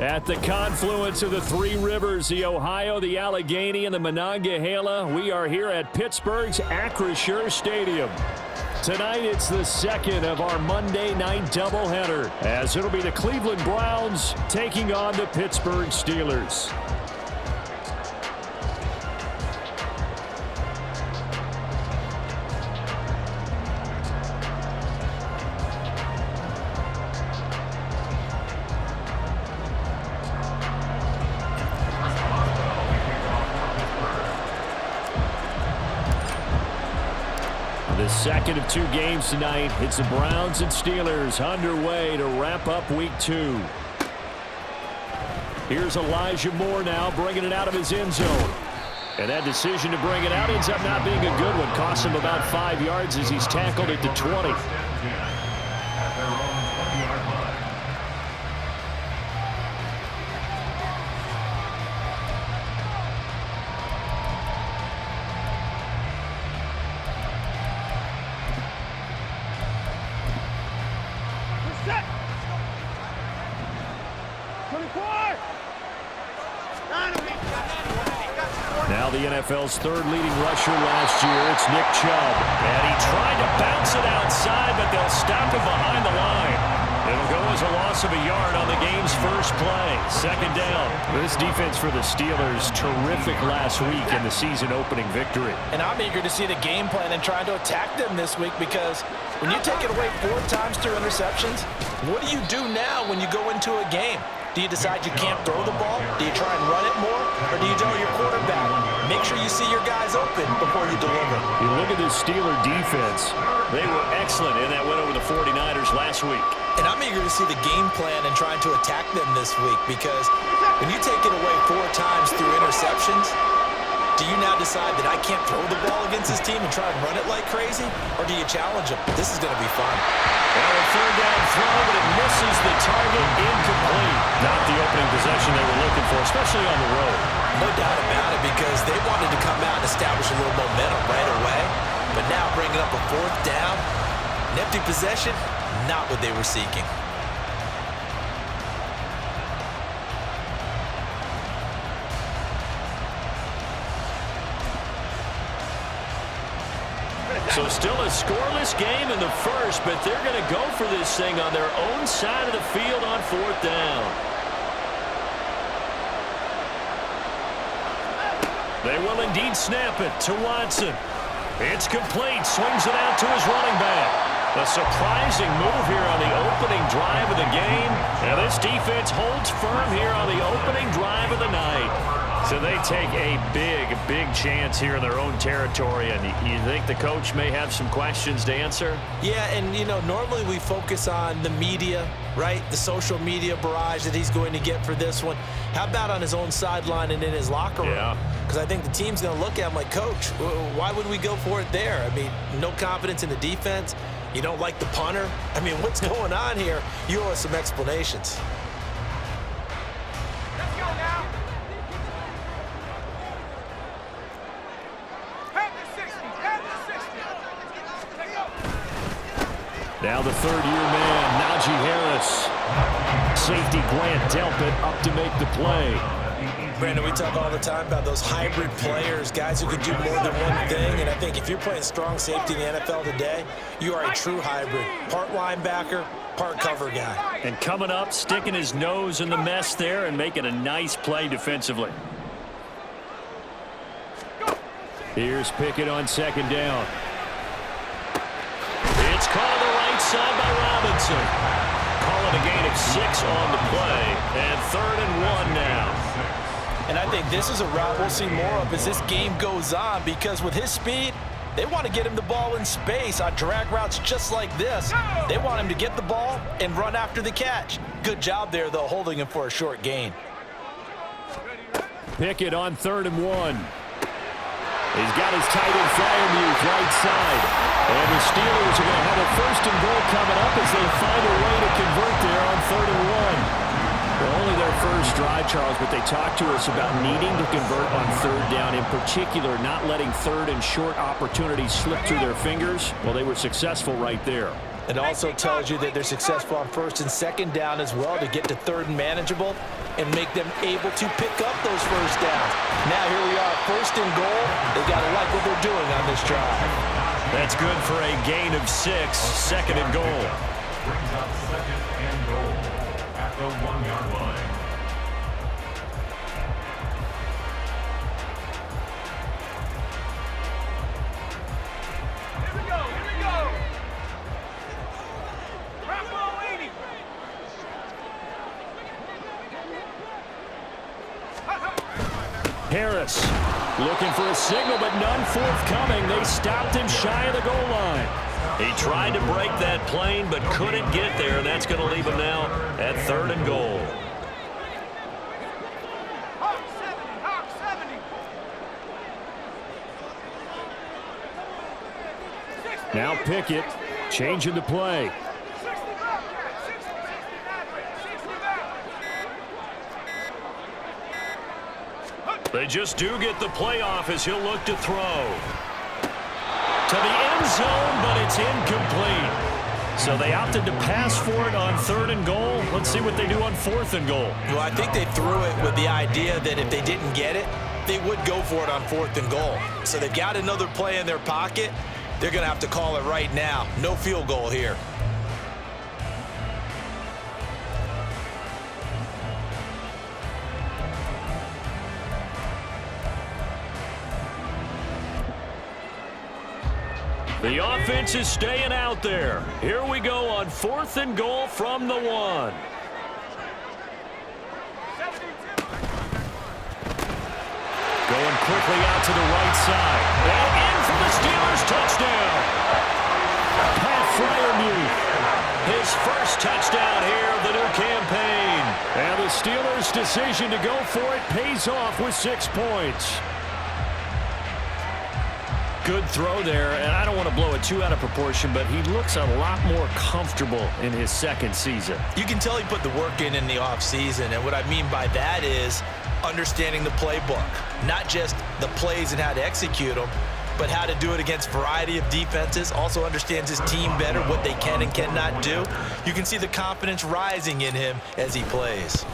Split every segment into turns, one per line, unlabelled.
At the confluence of the three rivers, the Ohio, the Allegheny, and the Monongahela, we are here at Pittsburgh's Acrisure Stadium. Tonight, it's the second of our Monday night doubleheader, as it'll be the Cleveland Browns taking on the Pittsburgh Steelers. The second of two games tonight. It's the Browns and Steelers underway to wrap up week 2. Here's Elijah Moore now bringing it out of his end zone. And that decision to bring it out ends up not being a good one. Costs him about 5 yards as he's tackled at the 20. Now the NFL's third leading rusher last year, it's Nick Chubb. And he tried to bounce it outside, but they'll stop him behind the line. It'll go as a loss of a yard on the game's first play. Second down. This defense for the Steelers, terrific last week in the season-opening victory.
And I'm eager to see the game plan and trying to attack them this week, because when you take it away 4 times through interceptions, what do you do now when you go into a game? Do you decide you can't throw the ball? Do you try and run it more? Or do you tell your quarterback, make sure you see your guys open before you deliver?
You look at this Steeler defense. They were excellent in that win over the 49ers last week.
And I'm eager to see the game plan and trying to attack them this week, because when you take it away 4 times through interceptions, do you now decide that I can't throw the ball against this team and try and run it like crazy? Or do you challenge them? This is going to be fun.
Well, a third down throw, but it misses the target, incomplete. Not the opening possession they were looking for, especially on the road.
No doubt about it, because they wanted to come out and establish a little momentum right away. But now bringing up a 4th down, an empty possession, not what they were seeking.
So still a scoreless game in the first, but they're going to go for this thing on their own side of the field on 4th down. They will indeed snap it to Watson. It's complete. Swings it out to his running back. A surprising move here on the opening drive of the game. And this defense holds firm here on the opening drive of the night. So they take a big chance here in their own territory. And you think the coach may have some questions to answer?
Yeah, and, you know, normally we focus on the media, right? The social media barrage that he's going to get for this one. How about on his own sideline and in his locker room?
Yeah.
Because I think the team's going to look at him like, Coach, why would we go for it there? I mean, no confidence in the defense. You don't like the punter. I mean, what's going on here? You owe us some explanations.
Let's go now. Head to 60. Head to 60. Let's go.
Now the third-year man, Najee Harris. Safety Grant Delpit up to make the play.
Brandon, we talk all the time about those hybrid players, guys who can do more than one thing. And I think if you're playing strong safety in the NFL today, you are a true hybrid. Part linebacker, part cover guy.
And coming up, sticking his nose in the mess there and making a nice play defensively. Here's Pickett on 2nd down. It's called the right side by Robinson. Calling a gain of 6 on the play. And 3rd and 1 now.
And I think this is a route we'll see more of as this game goes on, because with his speed, they want to get him the ball in space on drag routes just like this. They want him to get the ball and run after the catch. Good job there, though, holding him for a short gain.
Pickett on 3rd and 1. He's got his tight end Freiermuth right side. And the Steelers are going to have a 1st and goal coming up as they find a way to convert there on 3rd and 1. Well, only their first drive, Charles, but they talked to us about needing to convert on 3rd down, in particular not letting 3rd and short opportunities slip through their fingers. Well, they were successful right there.
It also tells you that they're successful on 1st and 2nd down as well to get to 3rd and manageable. and make them able to pick up those first downs. Now here we are, first and goal. They got to like what they're doing on this drive.
That's good for a gain of 6, second and goal.
Brings up second and goal at the 1-yard line.
Here we go, here we go. Rambo 80.
Harris looking for a signal, but none forthcoming. They stopped him shy of the goal line. He tried to break that plane, but couldn't get there. That's going to leave him now at 3rd and goal.
Hawk 70, Hawk 70.
Now Pickett changing the play.
60 back, 60 back.
They just do get the playoff as he'll look to throw. To the end zone, but it's incomplete. So they opted to pass for it on 3rd and goal. Let's see what they do on 4th and goal.
Well, I think they threw it with the idea that if they didn't get it, they would go for it on 4th and goal. So they've got another play in their pocket. They're going to have to call it right now. No field goal here.
The offense is staying out there. Here we go on 4th and goal from the 1. Going quickly out to the right side. And in for the Steelers touchdown. Pat Fryermuth, his first touchdown here of the new campaign. And the Steelers' decision to go for it pays off with 6 points. Good throw there, and I don't want to blow it too out of proportion, but he looks a lot more comfortable in his 2nd season.
You can tell he put the work in the offseason, and what I mean by that is understanding the playbook. Not just the plays and how to execute them, but how to do it against a variety of defenses. Also understands his team better, what they can and cannot do. You can see the confidence rising in him as he plays.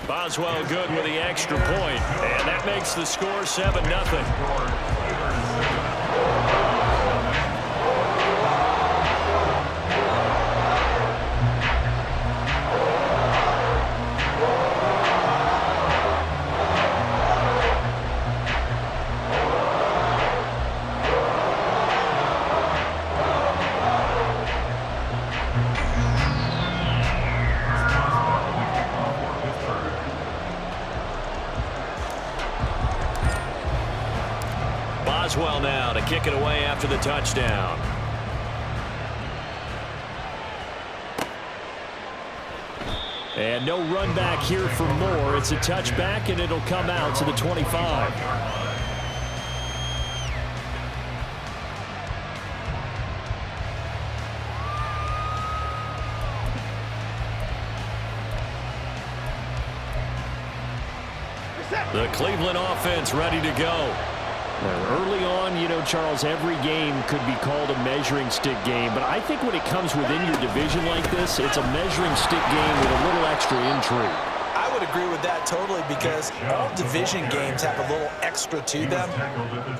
Boswell good with the extra point, and that makes the score 7-0. Boswell now to kick it away after the touchdown. And no run back here for Moore. It's a touchback, and it'll come out to the 25. The Cleveland offense ready to go. Now, early on, you know, Charles, every game could be called a measuring stick game, but I think when it comes within your division like this, it's a measuring stick game with a little extra intrigue.
I would agree with that totally, because all division games have a little extra to them.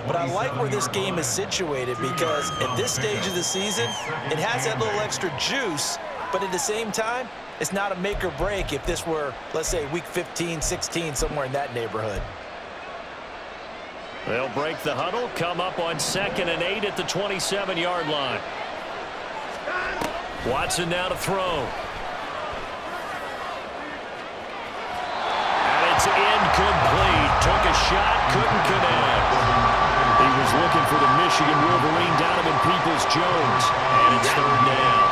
But I like where this game is situated, because at this stage of the season, it has that little extra juice, but at the same time, it's not a make or break if this were, let's say, week 15, 16, somewhere in that neighborhood.
They'll break the huddle, come up on 2nd and 8 at the 27-yard line. Watson now to throw. And it's incomplete. Took a shot, couldn't connect. He was looking for the Michigan Wolverine, Donovan Peoples-Jones. And it's 3rd down.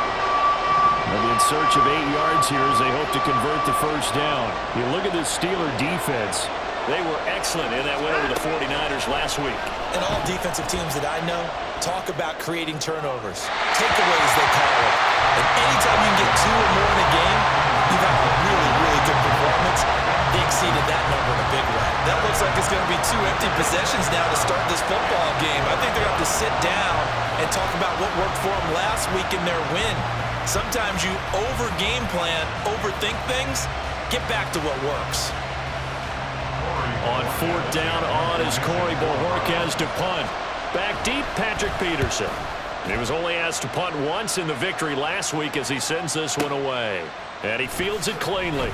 They'll be in search of 8 yards here as they hope to convert the first down. You look at this Steeler defense. They were excellent in that win over the 49ers last week.
And all defensive teams that I know talk about creating turnovers. Takeaways, they call it. And anytime you can get 2 or more in a game, you've had a really, really good performance. They exceeded that number in a big way. That looks like it's going to be 2 empty possessions now to start this football game. I think they're going to have to sit down and talk about what worked for them last week in their win. Sometimes you over-game plan, overthink things, Get back to what works.
On 4th down on is Corey Bojorquez to punt. Back deep, Patrick Peterson. He was only asked to punt once in the victory last week as he sends this one away. And he fields it cleanly.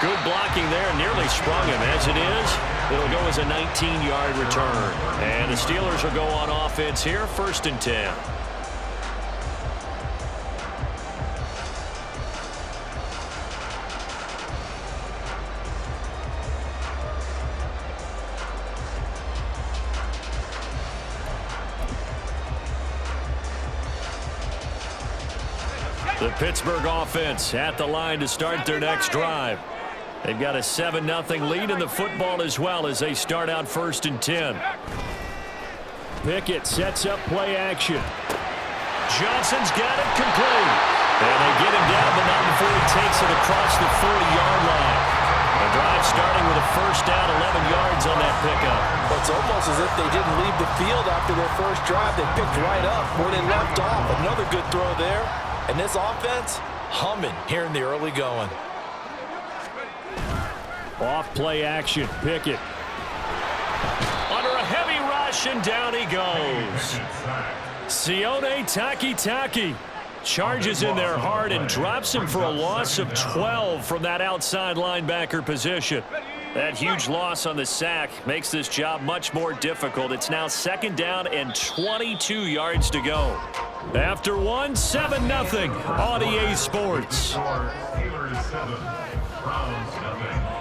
Good blocking there, nearly sprung him. As it is, it'll go as a 19-yard return. And the Steelers will go on offense here, 1st and 10. The Pittsburgh offense at the line to start their next drive. They've got a 7-0 lead in the football as well as they start out 1st and 10. Pickett sets up play action. Johnson's got it complete. And they get him down, but not before he takes it across the 40-yard line. The drive starting with a 1st down, 11 yards on that pickup.
It's almost as if they didn't leave the field after their first drive. They picked right up where they left off. Another good throw there. And this offense, humming here in the early going.
Off play action, Pickett. Under a heavy rush, and down he goes. Sione Takitaki charges in there hard and drops him for a loss of 12 from that outside linebacker position. That huge loss on the sack makes this job much more difficult. It's now 2nd down and 22 yards to go. After one, 7-0 on EA Sports.
Steelers 7, Browns nothing.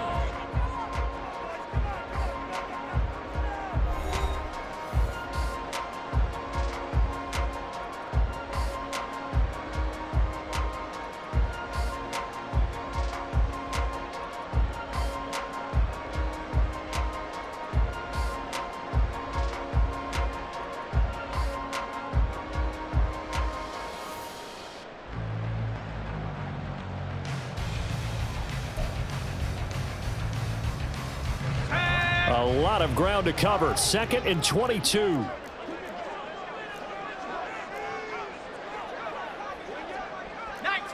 A lot of ground to cover. 2nd and 22.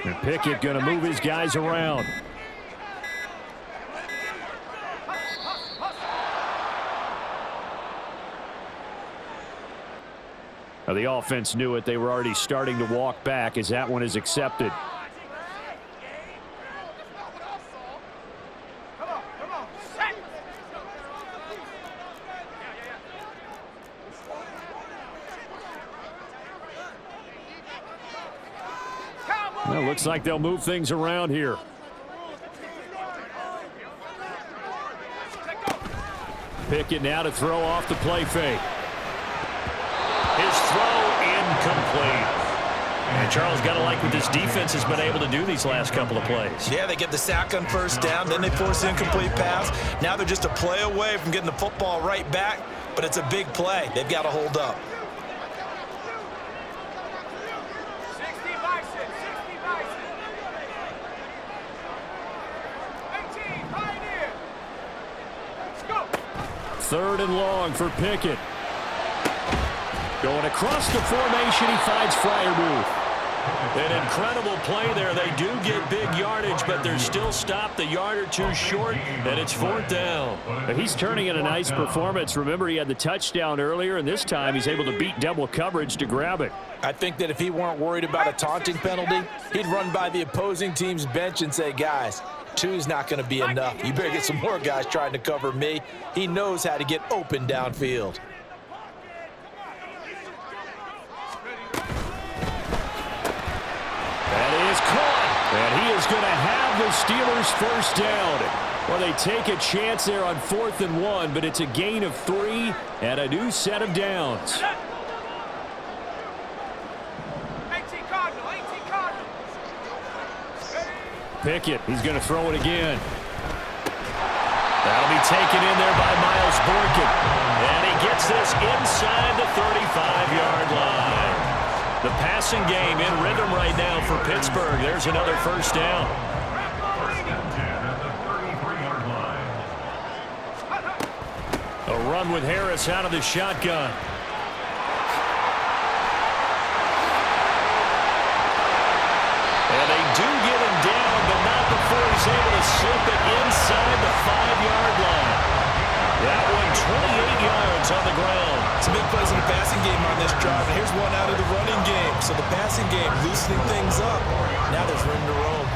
And Pickett going to move his guys around. Now the offense knew it. They were already starting to walk back as that one is accepted. Well, looks like they'll move things around here. Pickett now to throw off the play fake. His throw incomplete. And Charles, got to like what this defense has been able to do these last couple of plays.
Yeah, they get the sack on 1st down, then they force the incomplete pass. Now they're just a play away from getting the football right back, but it's a big play. They've got to hold up.
Third and long for Pickett. Going across the formation, he finds Freiermuth. An incredible play there. They do get big yardage, but they're still stopped a yard or two short, and it's 4th down. He's turning in a nice performance. Remember, he had the touchdown earlier, and this time he's able to beat double coverage to grab it.
I think that if he weren't worried about a taunting penalty, he'd run by the opposing team's bench and say, guys, 2 is not going to be enough. You better get some more guys trying to cover me. He knows how to get open downfield.
That is caught. And he is going to have the Steelers 1st down. Well, they take a chance there on 4th and 1, but it's a gain of 3 and a new set of downs. Pickett, he's going to throw it again. That'll be taken in there by Miles Boykin. And he gets this inside the 35-yard line. The passing game in rhythm right now for Pittsburgh. There's another 1st down.
1st and 10 at the 33-yard line.
A run with Harris out of the shotgun. was able to slip it inside the 5-yard line. That one 28 yards on the ground.
Some big plays in the passing game on this drive, and here's one out of the running game. So the passing game loosening things up. Now there's room to roam.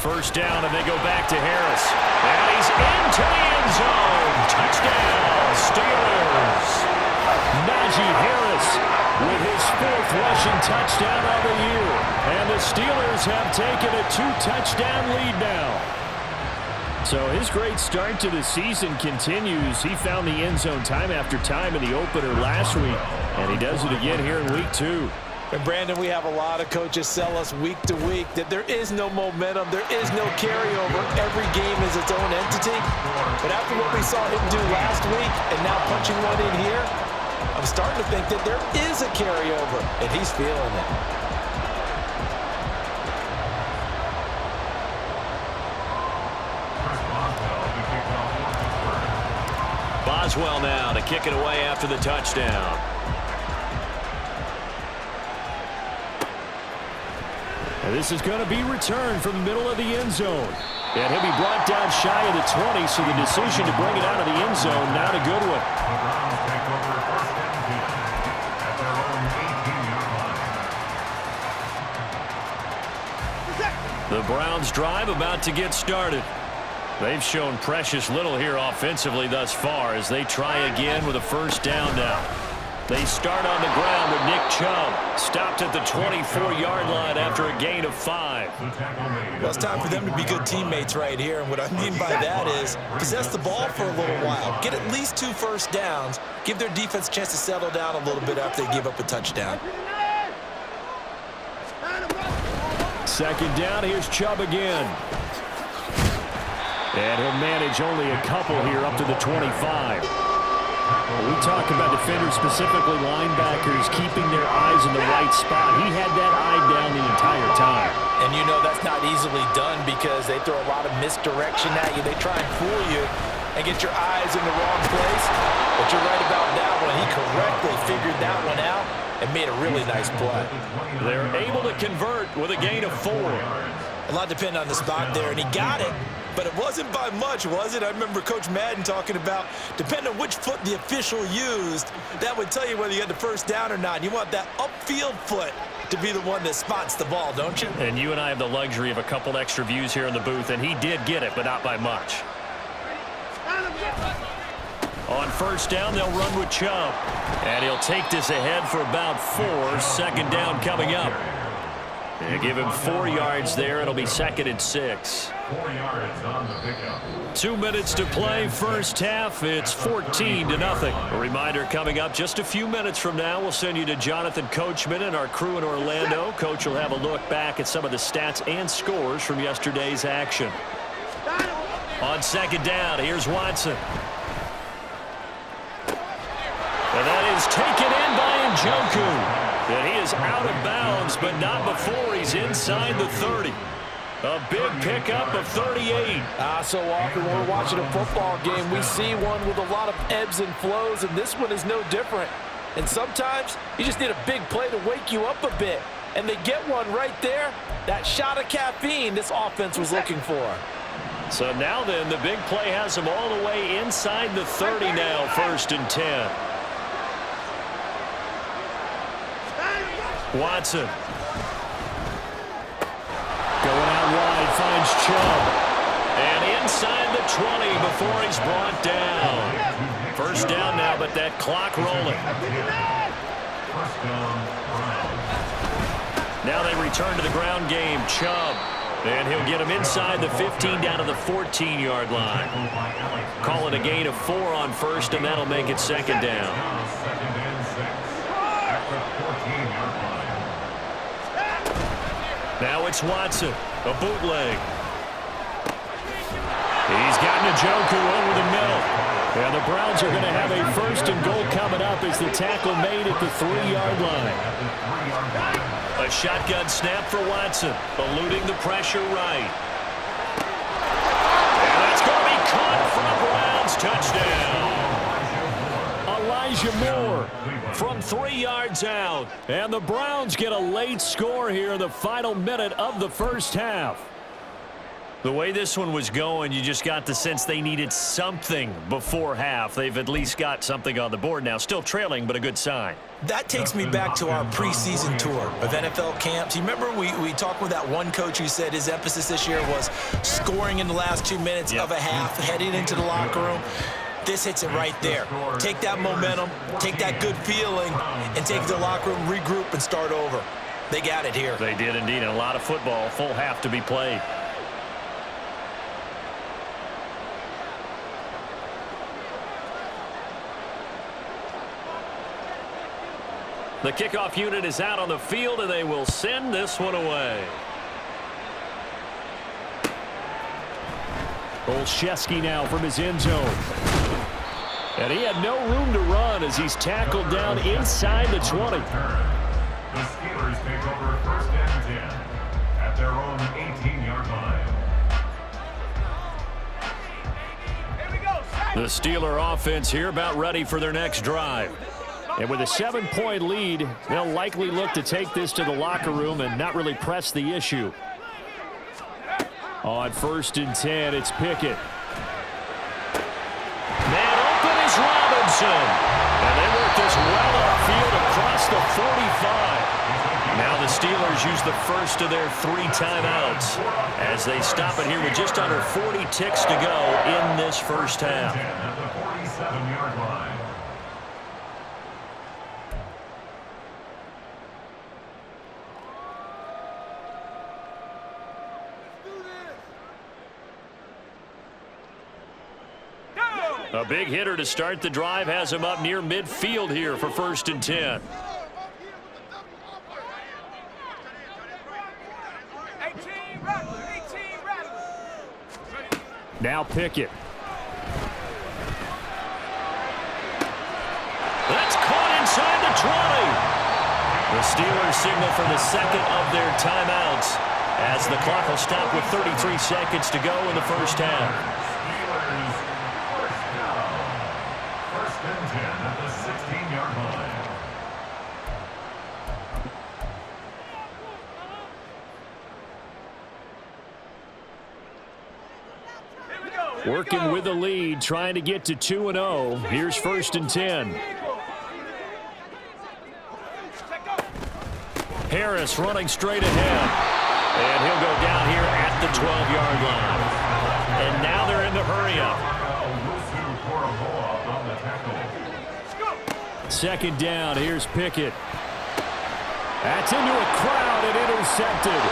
First down, and they go back to Harris. And he's into the end zone. Touchdown, Steelers. Najee Harris with his 4th rushing touchdown of the year. And the Steelers have taken a 2-touchdown lead now. So his great start to the season continues. He found the end zone time after time in the opener last week, and he does it again here in week 2.
And, Brandon, we have a lot of coaches sell us week to week that there is no momentum, there is no carryover. Every game is its own entity. But after what we saw him do last week and now punching one in here, I'm starting to think that there is a carryover, and he's feeling it.
Boswell now to kick it away after the touchdown. And this is going to be returned from the middle of the end zone. And he'll be brought down shy of the 20, so the decision to bring it out of the end zone, not a good one. The Browns drive about to get started. They've shown precious little here offensively thus far as they try again with a first down now. They start on the ground with Nick Chubb. Stopped at the 24-yard line after a gain of 5.
Well, it's time for them to be good teammates right here. And what I mean by that is possess the ball for a little while. Get at least 2 first downs. Give their defense a chance to settle down a little bit after they give up a touchdown.
Second down, here's Chubb again. And he'll manage only a couple here up to the 25. We talk about defenders, specifically linebackers, keeping their eyes in the right spot. He had that eye down the entire time.
And you know that's not easily done because they throw a lot of misdirection at you. They try and fool you and get your eyes in the wrong place. But you're right about that one. He correctly figured that one out and made a really nice play.
They're able to convert with a gain of 4.
A lot depended on the spot there, and he got it. But it wasn't by much, was it? I remember Coach Madden talking about, depending on which foot the official used, that would tell you whether you had the first down or not. You want that upfield foot to be the one that spots the ball, don't you?
And you and I have the luxury of a couple extra views here in the booth, and he did get it, but not by much. On first down, they'll run with Chubb. And he'll take this ahead for about 4. Second down coming up. They give him 4 yards there. It'll be 2nd and 6.
4 yards on the pickup.
2 minutes to play first half. It's 14-0. A reminder coming up just a few minutes from now. We'll send you to Jonathan Coachman and our crew in Orlando. Coach will have a look back at some of the stats and scores from yesterday's action. On second down, here's Watson. And that is taken in by Njoku. And he is out of bounds, but not before he's inside the 30. A big pickup of 38.
So often when we're watching a football game, we see one with a lot of ebbs and flows, and this one is no different. And sometimes you just need a big play to wake you up a bit. And they get one right there. That shot of caffeine this offense was looking for.
So now then, the big play has them all the way inside the 30 now, 1st and 10. Watson. Going out wide, finds Chubb. And inside the 20 before he's brought down. First down now, but that clock rolling. Now they return to the ground game. Chubb. And he'll get him inside the 15 down to the 14-yard line. Call it a gain of 4 on first, and that'll make it 2nd down. Now it's Watson, a bootleg. He's got Njoku over the middle. And the Browns are going to have a first and goal coming up as the tackle made at the 3-yard line. A shotgun snap for Watson, eluding the pressure right. And that's going to be caught for a Browns touchdown. Elijah Moore from 3 yards out. And the Browns get a late score here in the final minute of the first half. The way this one was going, you just got the sense they needed something before half. They've at least got something on the board now. Still trailing, but a good sign.
That takes me back to our preseason tour of NFL camps. You remember we talked with that one coach who said his emphasis this year was scoring in the last 2 minutes of a half, heading into the locker room. This hits it right there. Take that momentum, take that good feeling, and take it to the locker room, regroup, and start over. They got it here.
They did indeed, and a lot of football, full half to be played. The kickoff unit is out on the field, and they will send this one away. Olszewski now from his end zone. And he had no room to run as he's tackled down inside the 20.
The Steelers take over first and 10 at their own 18-yard line.
The Steeler offense here about ready for their next drive. And with a 7-point lead, they'll likely look to take this to the locker room and not really press the issue. On first and 10, it's Pickett. Man open is Robinson. And they work this well upfield across the 45. Now the Steelers use the first of their 3 timeouts as they stop it here with just under 40 ticks to go in this first half.
At the 47-yard line.
A big hitter to start the drive has him up near midfield here for first and 10. Now Pickett. That's caught inside the 20. The Steelers signal for the second of their timeouts as the clock will stop with 33 seconds to go in the first half.
At the 16-yard line.
Working with the lead, trying to get to 2-0. Here's first and 10. Harris running straight ahead. And he'll go down here at the 12-yard line. And now they're in the hurry-up. Second down, here's Pickett. That's into a crowd and intercepted.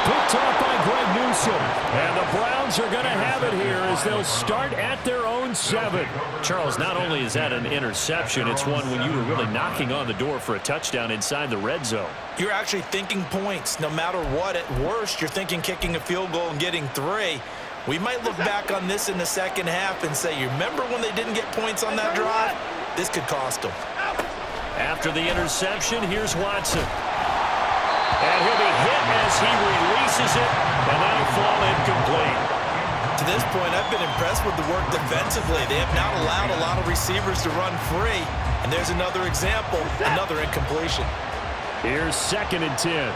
Picked up by Greg Newsome. And the Browns are going to have it here as they'll start at their own 7. Charles, not only is that an interception, it's one when you were really knocking on the door for a touchdown inside the red zone.
You're actually thinking points. No matter what, at worst, you're thinking kicking a field goal and getting 3. We might look back on this in the second half and say, you remember when they didn't get points on that drive? This could cost them.
After the interception, here's Watson. And he'll be hit as he releases it, and that'll fall incomplete.
To this point, I've been impressed with the work defensively. They have not allowed a lot of receivers to run free. And there's another example, another incompletion.
Here's second and 10.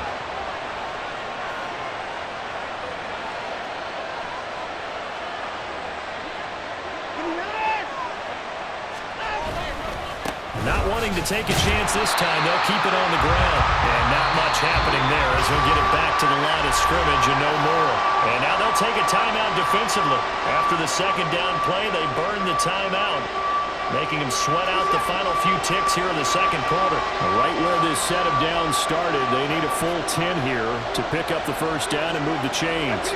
Not wanting to take a chance this time, they'll keep it on the ground. And not much happening there as they'll get it back to the line of scrimmage and no more. And now they'll take a timeout defensively. After the second down play, they burn the timeout, making them sweat out the final few ticks here in the second quarter. Right where this set of downs started, they need a full 10 here to pick up the first down and move the chains.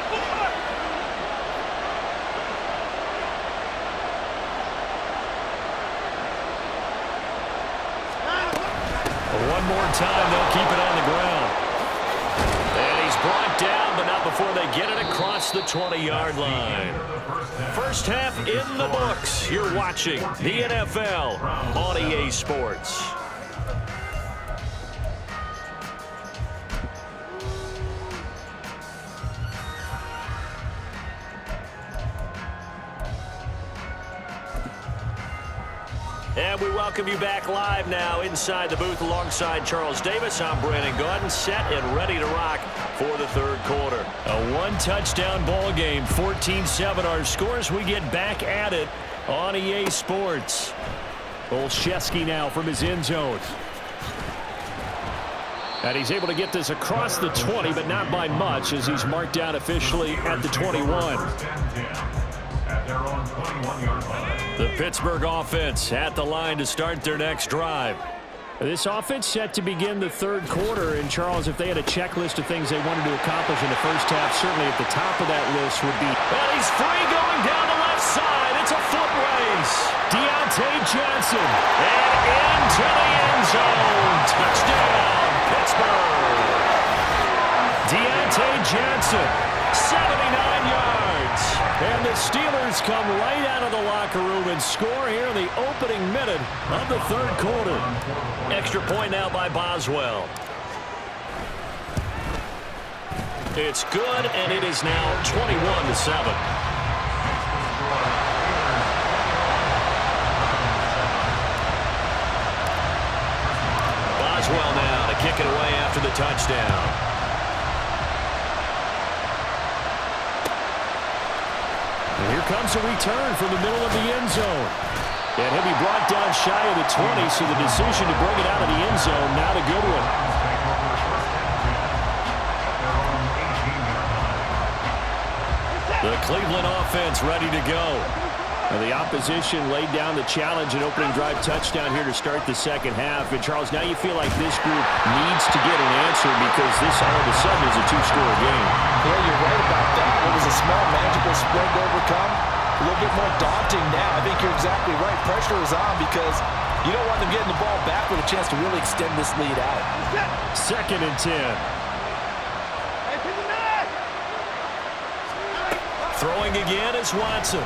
One more time, they'll keep it on the ground. And he's brought down, but not before they get it across the 20-yard line. First half in the books. You're watching the NFL on EA Sports. And we welcome you back live now inside the booth alongside Charles Davis. I'm Brandon Gaudin, set and ready to rock for the third quarter. A one-touchdown ball game, 14-7 our scores. We get back at it on EA Sports. Olszewski now from his end zone. And he's able to get this across the 20, but not by much as he's marked down officially at the 21.
At their own 21-yard line.
The Pittsburgh offense at the line to start their next drive. This offense set to begin the third quarter. And, Charles, if they had a checklist of things they wanted to accomplish in the first half, certainly at the top of that list would be... And he's free going down the left side. It's a foot race. Deontay Johnson. And into the end zone. Touchdown, Pittsburgh. Deontay Johnson, 79 yards. And the Steelers come right out of the locker room and score here in the opening minute of the third quarter. Extra point now by Boswell. It's good, and it is now 21-7. Boswell now to kick it away after the touchdown. And here comes a return from the middle of the end zone. And he'll be brought down shy of the 20, so the decision to bring it out of the end zone, not a good one. The Cleveland offense ready to go. And the opposition laid down the challenge and opening drive touchdown here to start the second half. And, Charles, now you feel like this group needs to get an answer because this all of a sudden is a two-score game.
Yeah, you're right about that. It was a small, manageable spread to overcome. A little bit more daunting now. I think you're exactly right. Pressure is on because you don't want them getting the ball back with a chance to really extend this lead out.
Second and 10. Throwing again is Watson.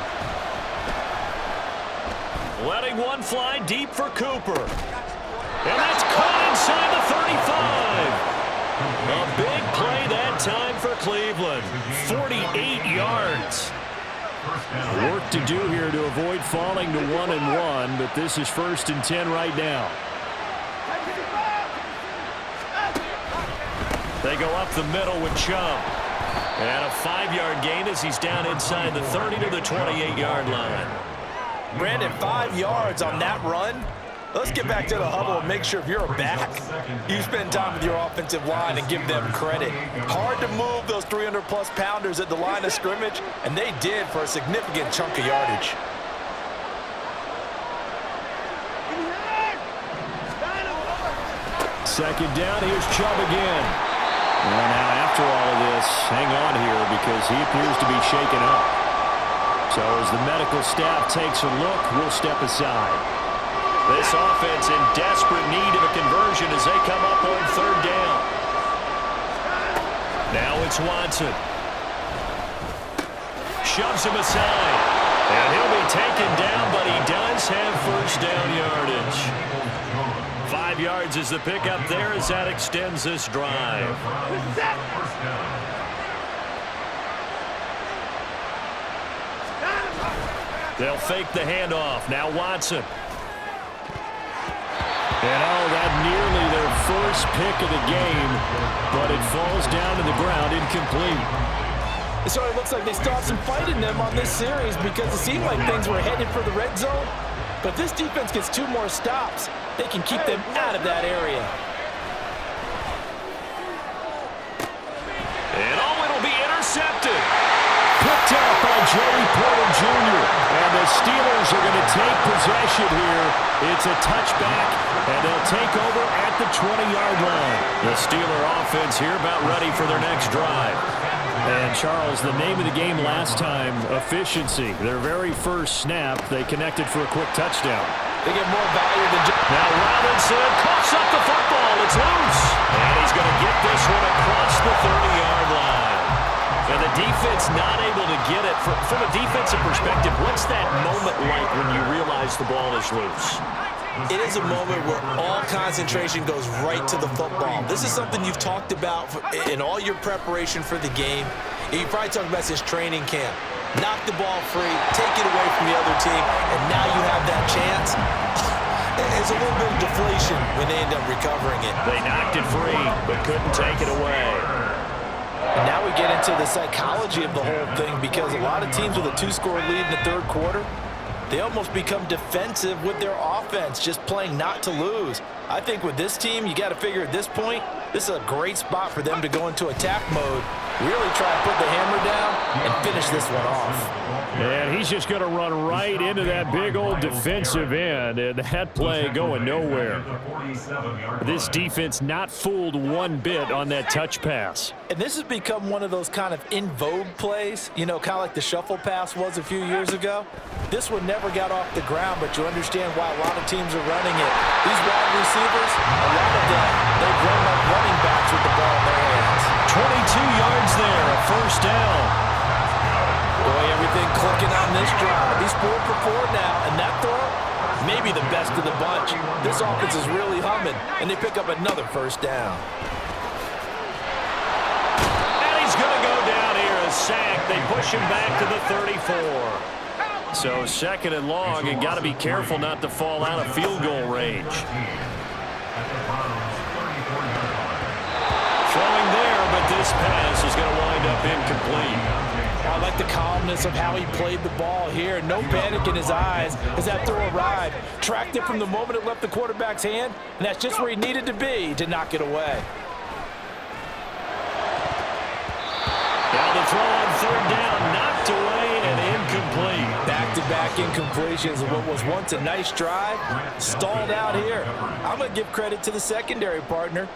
Letting one fly deep for Cooper. And that's caught inside the 35. A big play that time for Cleveland. 48 yards. Work to do here to avoid falling to 1-1, but this is 1st and 10 right now. They go up the middle with Chubb. And a 5-yard gain as he's down inside the 30 to the 28-yard line.
Brandon, 5 yards on that run. Let's get back to the huddle and make sure if you're a back, you spend time with your offensive line and give them credit. Hard to move those 300-plus pounders at the line of scrimmage, and they did for a significant chunk of yardage.
Second down, here's Chubb again. Well, now after all of this, hang on here because he appears to be shaken up. So as the medical staff takes a look, we'll step aside. This offense in desperate need of a conversion as they come up on third down. Now it's Watson. Shoves him aside. And he'll be taken down, but he does have first down yardage. 5 yards is the pickup there as that extends this drive. They'll fake the handoff. Now Watson. And that nearly their first pick of the game, but it falls down to the ground incomplete.
It sort of looks like they still have some fight in them on this series because it seemed like things were headed for the red zone. But this defense gets 2 more stops. They can keep them out of that area.
And it'll be intercepted. Picked up by Joey Porter Jr. And the Steelers are going to take possession here. It's a touchback, and they'll take over at the 20-yard line. The Steeler offense here about ready for their next drive. And, Charles, the name of the game last time, efficiency. Their very first snap, they connected for a quick touchdown.
They get more value than just...
Now Robinson coughs up the football. It's loose. And he's going to get this one across the 30-yard line. defense not able to get it. From a defensive perspective, what's that moment like when you realize the ball is loose?
It is a moment where all concentration goes right to the football. This is something you've talked about in all your preparation for the game. You probably talked about since training camp. Knock the ball free, take it away from the other team, and now you have that chance. It's a little bit of deflation when they end up recovering it.
They knocked it free, but couldn't take it away.
And now we get into the psychology of the whole thing, because a lot of teams with a 2-score lead in the third quarter, they almost become defensive with their offense, just playing not to lose. I think with this team, you got to figure at this point, this is a great spot for them to go into attack mode, really try to put the hammer down and finish this one off.
And he's just going to run right into that big old defensive end, and that play going nowhere. This defense not fooled one bit on that touch pass.
And this has become one of those kind of in vogue plays, you know, kind of like the shuffle pass was a few years ago. This one never got off the ground, but you understand why a lot of teams are running it. These wide receivers, a lot of them, they run like running backs with the ball in their hands.
22 yards there, a first down.
Boy, everything clicking on this drive. He's 4 for 4 now, and that throw, maybe the best of the bunch. This offense is really humming, and they pick up another first down.
And he's going to go down here, a sack. They push him back to the 34. So second and long, and got to be careful not to fall out of field goal range. Throwing there, but this pass is going to wind up incomplete.
I like the calmness of how he played the ball here. No panic in his eyes as that throw arrived. Tracked it from the moment it left the quarterback's hand, and that's just where he needed to be to knock it away.
Now the throw on third down, knocked away and incomplete.
Back-to-back incompletions of what was once a nice drive, stalled out here. I'm going to give credit to the secondary partner.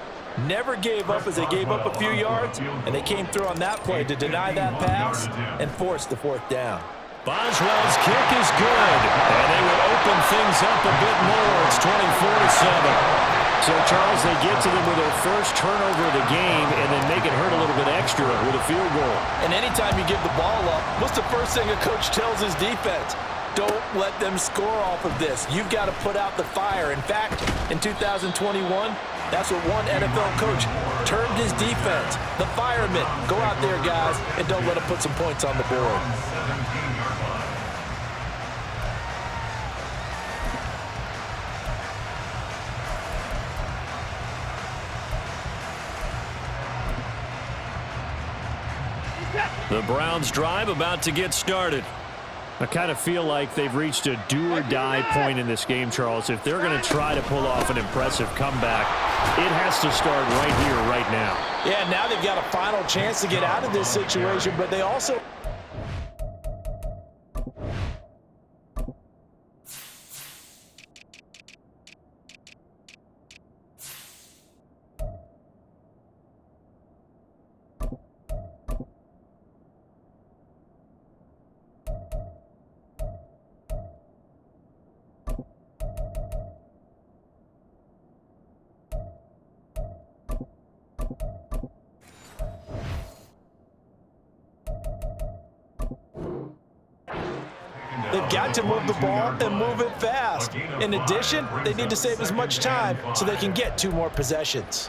Never gave up as they gave up a few yards, and they came through on that play to deny that pass and force the fourth down.
Boswell's kick is good, and they will open things up a bit more. It's 24-7. So, Charles, they get to them with their first turnover of the game and then make it hurt a little bit extra with a field goal.
And anytime you give the ball up, what's the first thing a coach tells his defense? Don't let them score off of this. You've got to put out the fire. In fact, in 2021, that's what one NFL coach termed his defense. The firemen. Go out there, guys, and don't let them put some points on the board.
The Browns drive about to get started. I kind of feel like they've reached a do-or-die point in this game, Charles. If they're going to try to pull off an impressive comeback, it has to start right here, right now.
Yeah, now they've got a final chance to get out of this situation, but they also... They've got to move the ball and move it fast. In addition, they need to save as much time so they can get 2 more possessions.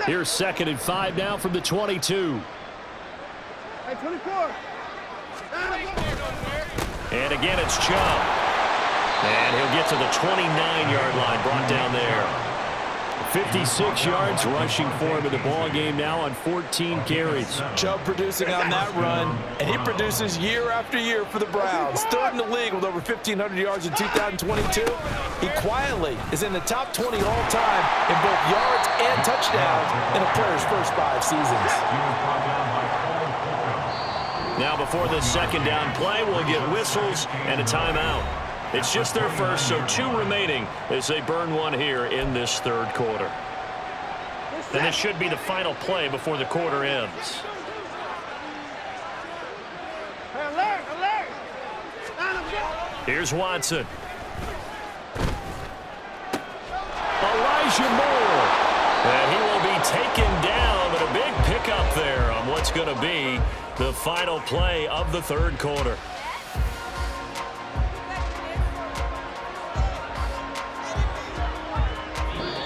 Here's 2nd and 5 now from the 22.
Hey, 24.
And again, it's Chubb. And he'll get to the 29-yard line, brought down there. 56 yards rushing for him in the ball game now on 14 carries.
Chubb producing on that run, and he produces year after year for the Browns. 3rd in the league with over 1,500 yards in 2022. He quietly is in the top 20 all-time in both yards and touchdowns in a player's first 5 seasons.
Now before the second down play, we'll get whistles and a timeout. It's just their first, so 2 remaining as they burn one here in this third quarter. And this should be the final play before the quarter ends. Here's Watson. Elijah Moore. And he will be taken down, but a big pickup what's going to be the final play of the third quarter.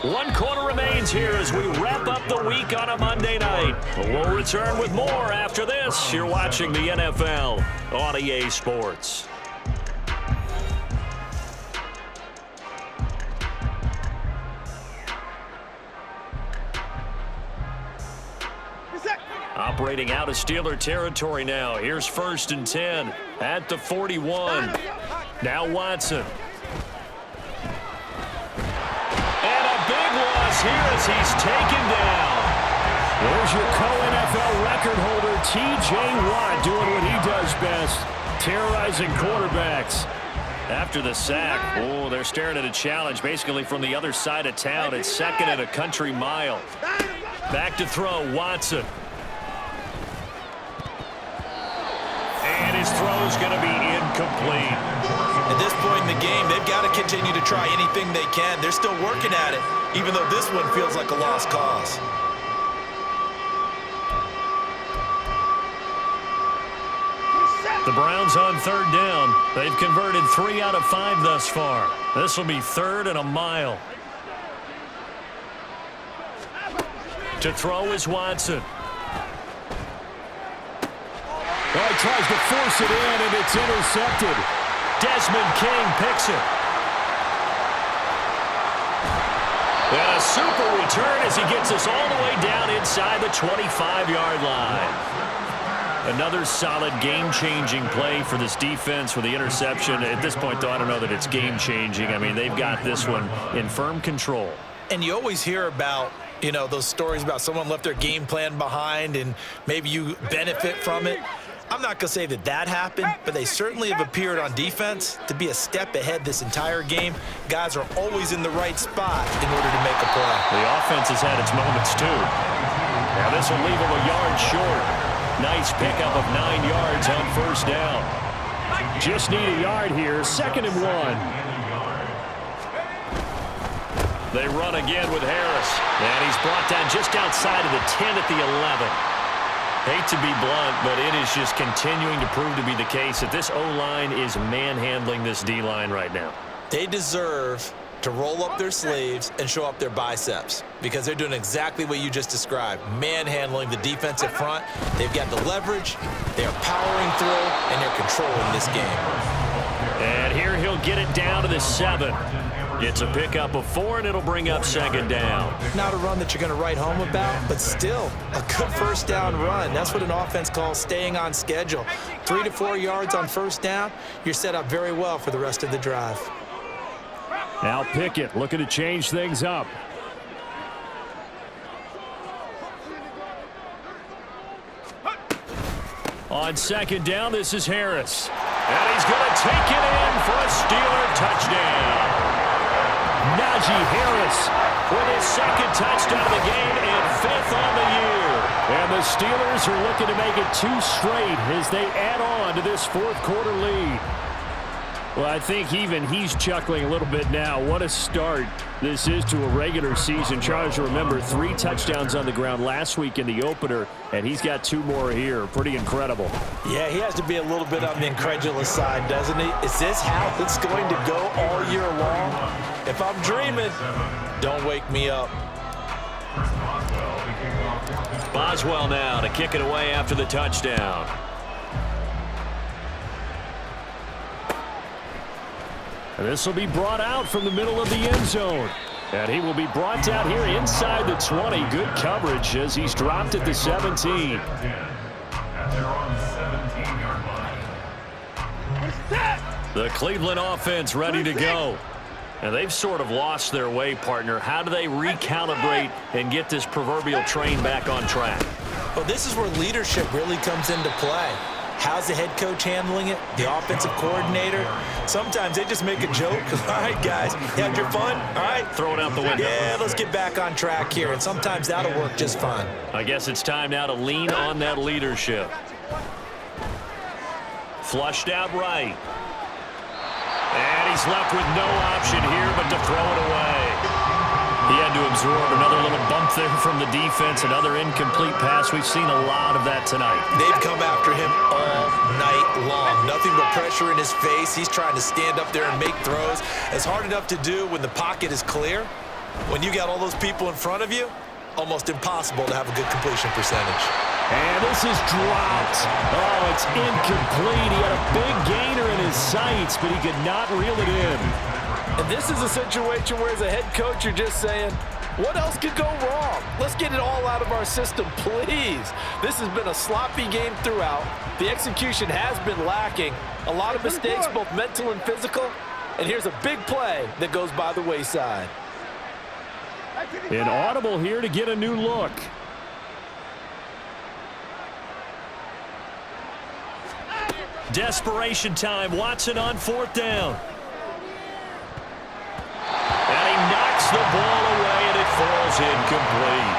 One quarter remains here as we wrap up the week on a Monday night. We'll return with more after this. You're watching the NFL on EA Sports. Operating out of Steeler territory now. Here's 1st and 10 at the 41. Now Watson. Here as he's taken down. There's your co-NFL record holder, T.J. Watt, doing what he does best, terrorizing quarterbacks. After the sack, oh, they're staring at a challenge basically from the other side of town. It's 2nd and a country mile. Back to throw, Watson. And his throw's going to be incomplete.
At this point in the game, they've got to continue to try anything they can. They're still working at it, even though this one feels like a lost cause.
The Browns on 3rd down. They've converted 3 out of 5 thus far. This will be 3rd and a mile. To throw is Watson.
Oh, he tries to force it in, and it's intercepted.
Desmond King picks it. And a super return as he gets us all the way down inside the 25-yard line. Another solid game-changing play for this defense with the interception. At this point, though, I don't know that it's game-changing. I mean, they've got this one in firm control.
And you always hear about, you know, those stories about someone left their game plan behind and maybe you benefit from it. I'm not going to say that that happened, but they certainly have appeared on defense to be a step ahead this entire game. Guys are always in the right spot in order to make a play.
The offense has had its moments, too. Now this will leave them a yard short. Nice pickup of 9 yards on 1st down.
Just need a yard here, 2nd and 1.
They run again with Harris. And he's brought down just outside of the 10 at the 11. Hate to be blunt, but it is just continuing to prove to be the case that this O-line is manhandling this D-line right now.
They deserve to roll up their sleeves and show up their biceps because they're doing exactly what you just described, manhandling the defensive front. They've got the leverage, they're powering through, and they're controlling this game.
And here he'll get it down to the 7. Gets a pickup of 4, and it'll bring up 2nd down.
Not a run that you're going to write home about, but still a good 1st down run. That's what an offense calls staying on schedule. 3 to 4 yards on 1st down, you're set up very well for the rest of the drive.
Now Pickett looking to change things up.
On 2nd down, this is Harris. And he's going to take it in for a Steeler touchdown. Najee Harris for his 2nd touchdown of the game and 5th on the year.
And the Steelers are looking to make it 2 straight as they add on to this 4th quarter lead. Well, I think even he's chuckling a little bit now. What a start this is to a regular season. Charles, remember, 3 touchdowns on the ground last week in the opener, and he's got 2 more here. Pretty incredible.
Yeah, he has to be a little bit on the incredulous side, doesn't he? Is this how it's going to go all year long? If I'm dreaming, don't wake me up.
Boswell now to kick it away after the touchdown.
And this will be brought out from the middle of the end zone. And he will be brought down here inside the 20. Good coverage as he's dropped at the 17.
The Cleveland offense ready to go. And they've sort of lost their way, partner. How do they recalibrate and get this proverbial train back on track?
Well, this is where leadership really comes into play. How's the head coach handling it? The offensive coordinator? Sometimes they just make a joke. All right, guys, you had your fun? All right.
Throw it out the window.
Yeah, let's get back on track here. And sometimes that'll work just fine.
I guess it's time now to lean on that leadership. Flushed out right. And he's left with no option here but to throw it away.
He had to absorb another little bump there from the defense, another incomplete pass. We've seen a lot of that tonight.
They've come after him all night long. Nothing but pressure in his face. He's trying to stand up there and make throws. It's hard enough to do when the pocket is clear. When you got all those people in front of you, almost impossible to have a good completion percentage.
And this is dropped. Oh, it's incomplete. He had a big gainer in his sights, but he could not reel it in.
And this is a situation where, as a head coach, you're just saying, what else could go wrong? Let's get it all out of our system, please. This has been a sloppy game throughout. The execution has been lacking. A lot of mistakes, both mental and physical. And here's a big play that goes by the wayside.
An audible here to get a new look.
Desperation time. Watson on 4th down. And he knocks the ball away, and it falls incomplete.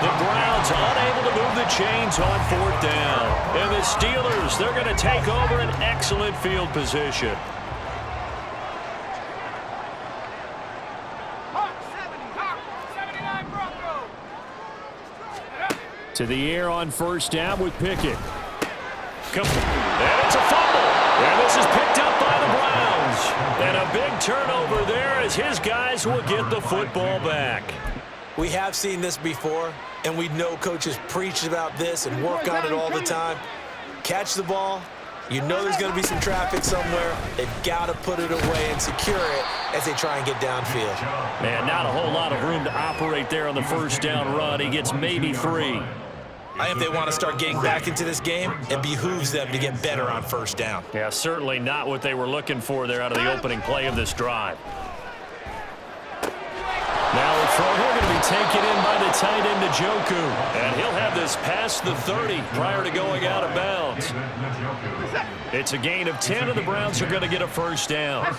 The Browns unable to move the chains on 4th down. And the Steelers, they're going to take over an excellent field position.
To the air on 1st down with Pickett.
And it's a fumble. And this is picked up by the Browns. And a big turnover there as his guys will get the football back.
We have seen this before, and we know coaches preach about this and work on it all the time. Catch the ball. You know there's going to be some traffic somewhere. They've got to put it away and secure it as they try and get downfield.
Man, not a whole lot of room to operate there on the 1st down run. He gets maybe 3.
I think if they want to start getting back into this game, it behooves them to get better on 1st down.
Yeah, certainly not what they were looking for there out of the opening play of this drive.
Now the throw here going to be taken in by the tight end, Njoku. And he'll have this past the 30 prior to going out of bounds.
It's a gain of 10, and the Browns are going to get a 1st down.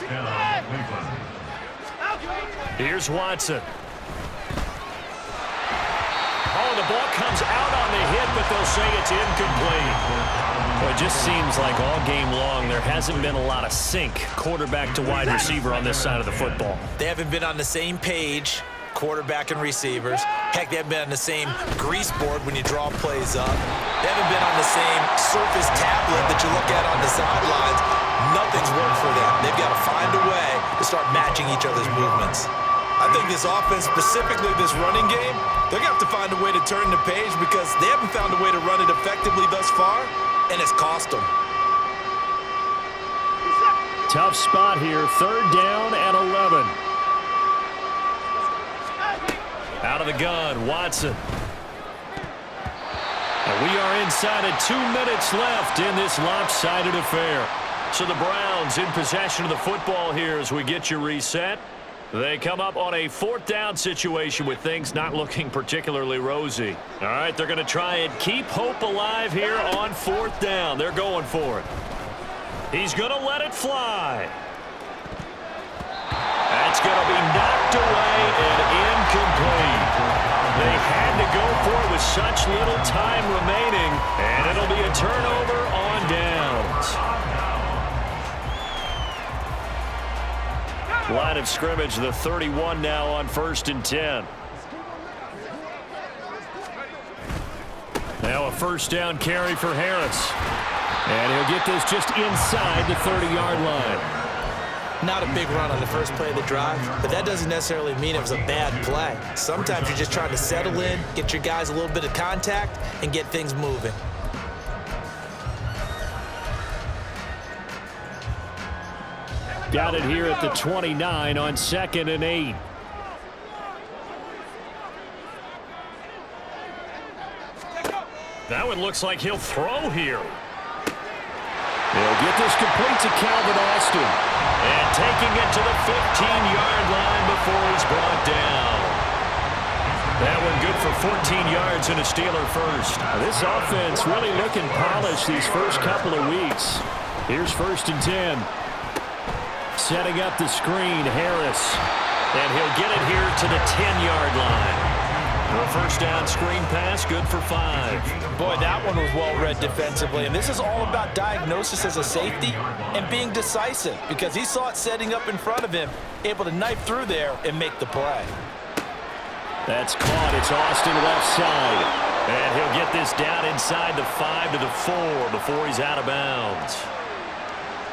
Here's Watson. Oh, the ball comes out on the hit, but they'll say it's incomplete. Well, it just seems like all game long there hasn't been a lot of sync quarterback to wide receiver on this side of the football.
They haven't been on the same page, quarterback and receivers. Heck, they haven't been on the same grease board when you draw plays up. They haven't been on the same surface tablet that you look at on the sidelines. Nothing's worked for them. They've got to find a way to start matching each other's movements. I think this offense, specifically this running game, they're going to have to find a way to turn the page because they haven't found a way to run it effectively thus far, and it's cost them.
Tough spot here, 3rd down and 11.
Out of the gun, Watson. And we are inside of 2 minutes left in this lopsided affair. So the Browns in possession of the football here as we get you reset. They come up on a 4th down situation with things not looking particularly rosy. All right, they're going to try and keep hope alive here on 4th down. They're going for it. He's going to let it fly. That's going to be knocked away and incomplete. They had to go for it with such little time remaining, and it'll be a turnover on downs. Line of scrimmage, the 31 now on 1st and 10. Now a 1st down carry for Harris.
And he'll get this just inside the 30-yard line.
Not a big run on the first play of the drive, but that doesn't necessarily mean it was a bad play. Sometimes you're just trying to settle in, get your guys a little bit of contact, and get things moving.
Got it here at the 29 on 2nd and 8.
That one looks like he'll throw here.
They'll get this complete to Calvin Austin.
And taking it to the 15-yard line before he's brought down. That one good for 14 yards and a Steeler first.
This offense really looking polished these first couple of weeks. Here's 1st and 10. Setting up the screen, Harris.
And he'll get it here to the 10-yard line. A 1st down screen pass, good for 5.
Boy, that one was well read defensively. And this is all about diagnosis as a safety and being decisive because he saw it setting up in front of him, able to knife through there and make the play.
That's caught. It's Austin left side. And he'll get this down inside the 5 to the 4 before he's out of bounds.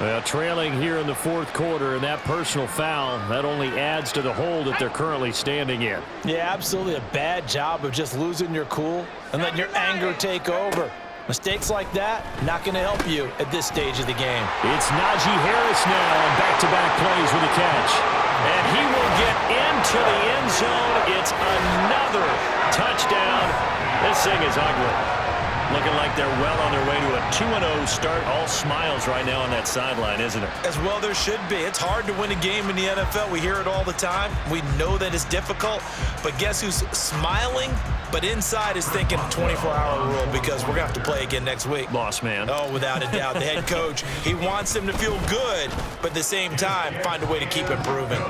Well, trailing here in the fourth quarter, and that personal foul, that only adds to the hole that they're currently standing in.
Yeah, absolutely a bad job of just losing your cool and letting your anger take over. Mistakes like that, not going to help you at this stage of the game.
It's Najee Harris now on back-to-back plays with a catch. And he will get into the end zone. It's another touchdown. This thing is ugly. Looking like they're well on their way to a 2-0 start. All smiles right now on that sideline, isn't it?
As well there should be. It's hard to win a game in the NFL. We hear it all the time. We know that it's difficult. But guess who's smiling? But inside is thinking 24-hour rule because we're going to have to play again next week.
Boss man.
Oh, without a doubt. The head coach, he wants them to feel good, but at the same time, find a way to keep improving.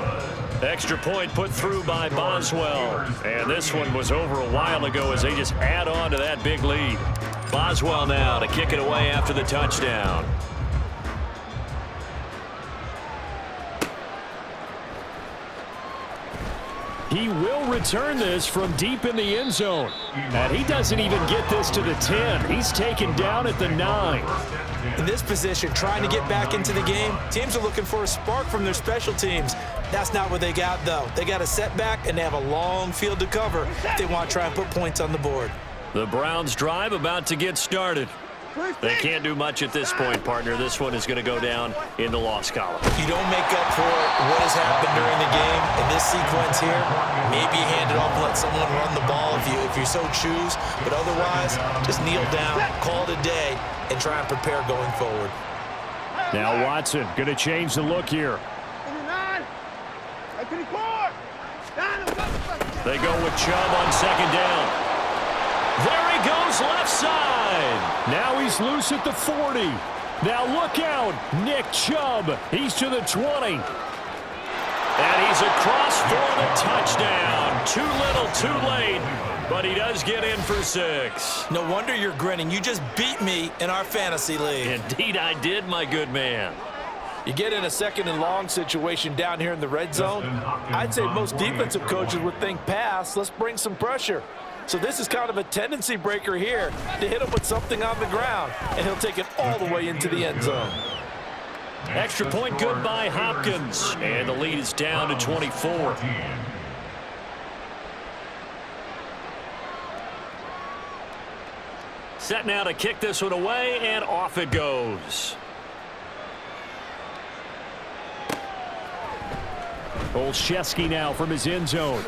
Extra point put through by Boswell. And this one was over a while ago as they just add on to that big lead. Boswell now to kick it away after the touchdown. He will return this from deep in the end zone. And he doesn't even get this to the 10. He's taken down at the 9.
In this position, trying to get back into the game, teams are looking for a spark from their special teams. That's not what they got, though. They got a setback, and they have a long field to cover if they want to try and put points on the board.
The Browns drive about to get started. They can't do much at this point, partner. This one is going to go down in the loss column.
You don't make up for what has happened during the game. In this sequence here, maybe hand it off and let someone run the ball if you so choose. But otherwise, just kneel down, call it a day, and try and prepare going forward.
Now Watson going to change the look here. They go with Chubb on second down. There he goes left side. Now he's loose at the 40. Now look out. Nick Chubb. He's to the 20. And he's across for the touchdown. Too little, too late. But he does get in for 6.
No wonder you're grinning. You just beat me in our fantasy league.
Indeed I did, my good man.
You get in a second and long situation down here in the red zone. I'd say most defensive coaches would think pass. Let's bring some pressure. So this is kind of a tendency breaker here to hit him with something on the ground, and he'll take it all the way into the end zone.
Extra point good by Hopkins, and the lead is down to 24. Set now to kick this one away, and off it goes. Olszewski now from his end zone.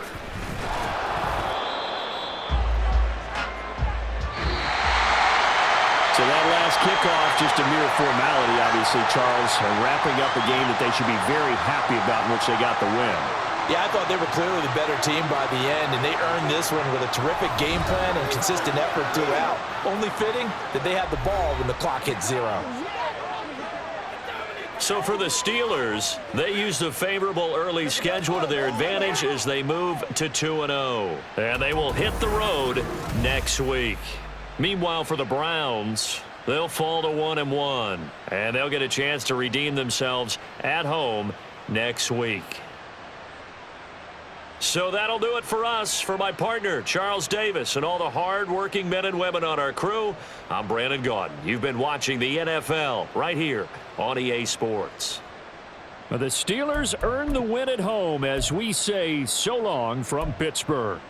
So that last kickoff, just a mere formality, obviously, Charles, wrapping up a game that they should be very happy about in which they got the win.
Yeah, I thought they were clearly the better team by the end, and they earned this one with a terrific game plan and consistent effort throughout. Only fitting that they had the ball when the clock hit 0.
So for the Steelers, they used a favorable early schedule to their advantage as they move to 2-0. And they will hit the road next week. Meanwhile, for the Browns, they'll fall to 1-1, and they'll get a chance to redeem themselves at home next week. So that'll do it for us. For my partner, Charles Davis, and all the hard-working men and women on our crew, I'm Brandon Gaudin. You've been watching the NFL right here on EA Sports. The Steelers earn the win at home as we say so long from Pittsburgh.